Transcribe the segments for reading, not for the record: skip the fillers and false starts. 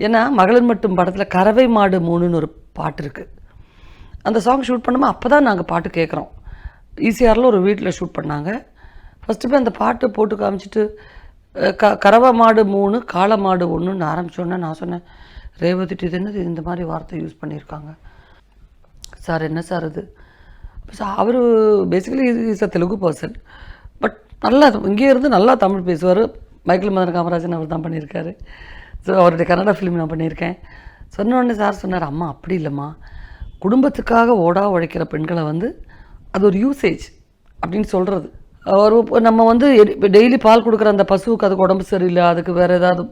ஏன்னா மகளிர் மட்டும் படத்தில் கறவை மாடு 3ன்னு ஒரு பாட்டு இருக்குது. அந்த சாங் ஷூட் பண்ணும்போது அப்போ தான் நாங்கள் பாட்டு கேட்குறோம். ஈசிஆரில் ஒரு வீட்டில் ஷூட் பண்ணாங்க. ஃபஸ்ட்டு போய் அந்த பாட்டு போட்டு காமிச்சிட்டு கறவை மாடு 3 காளை மாடு 1ன்னு ஆரம்பித்தோன்னே நான் சொன்னேன், ரேவதி இது என்னது இந்த மாதிரி வார்த்தை யூஸ் பண்ணியிருக்காங்க சார், என்ன சார் இது? சார் அவர் basically is a Telugu person, but நல்லா இங்கே இருந்து நல்லா தமிழ் பேசுவார். மைக்கேல் மதன காமராஜன் அவர் தான் பண்ணியிருக்காரு. ஸோ அவருடைய கன்னடா ஃபிலிம் நான் பண்ணியிருக்கேன். சொன்னோடனே சார் சொன்னார், அம்மா அப்படி இல்லைம்மா, குடும்பத்துக்காக உழைக்கிற பெண்களை வந்து அது ஒரு யூசேஜ் அப்படின்னு சொல்கிறது. ஒரு நம்ம வந்து டெய்லி பால் கொடுக்குற அந்த பசுவுக்கு அதுக்கு உடம்பு சரியில்லை, அதுக்கு வேறு ஏதாவது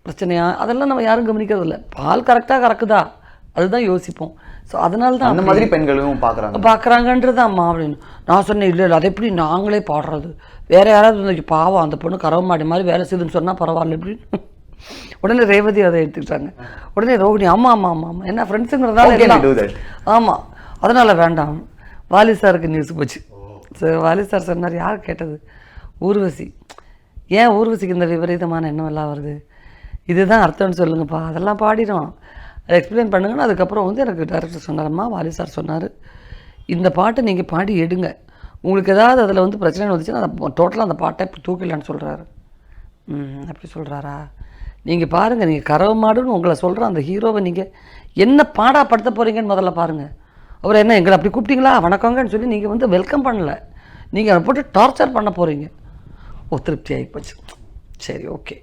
பிரச்சனையா, அதெல்லாம் நம்ம யாரும் கவனிக்கிறது இல்லை. பால் கரெக்டாக கறக்குதா அதுதான் யோசிப்போம். ஸோ அதனால தான் அந்த மாதிரி பெண்களும் பார்க்குறாங்கன்றது அம்மா அப்படின்னு நான் சொன்னேன். இல்லை அதை எப்படி நாங்களே பாடுறது, வேறு யாராவது வந்து பாவம் அந்த பொண்ணு கறவை மாடி மாதிரி வேலை செய்யுதுன்னு சொன்னால் பரவாயில்ல அப்படின்னு. உடனே ரேவதி அதை எடுத்துக்கிட்டாங்க. உடனே ரோகிணி ஆமாம் ஆமாம் ஆமாம் ஆமாம் என்ன ஃப்ரெண்ட்ஸுங்கிறதால ஆமாம் அதனால் வேண்டாம். வாலி சாருக்கு நியூஸ் போச்சு. ஸோ வாலி சார் சொன்னார், யார் கேட்டது? ஊர்வசி. ஏன் ஊர்வசிக்கு இந்த விபரீதமான எண்ணம் எல்லாம் வருது? இதுதான் அர்த்தம்னு சொல்லுங்கப்பா, அதெல்லாம் பாடிடும், அதை எக்ஸ்பிளைன் பண்ணுங்கன்னு. அதுக்கப்புறம் வந்து எனக்கு டைரக்டர் சொன்னாரம்மா, வாலி சார் சொன்னார், இந்த பாட்டை நீங்கள் பாடி எடுங்க, உங்களுக்கு ஏதாவது அதில் வந்து பிரச்சனை வந்துச்சுன்னா அதை டோட்டலாக அந்த பாட்டை இப்போ தூக்கிடலான்னு சொல்கிறாரு. அப்படி சொல்கிறாரா? நீங்கள் பாருங்கள், நீங்கள் கறவை மாடுன்னு உங்களை சொல்கிற அந்த ஹீரோவை நீங்கள் என்ன பாடாப்படுத்த போகிறீங்கன்னு முதல்ல பாருங்கள். அவர் என்ன எங்களை அப்படி கூப்பிட்டீங்களா வணக்கங்கன்னு சொல்லி நீங்கள் வந்து வெல்கம் பண்ணல, நீங்கள் அதை போட்டு டார்ச்சர் பண்ண போகிறீங்க. திருப்தி ஆகி போச்சு. சரி ஓகே.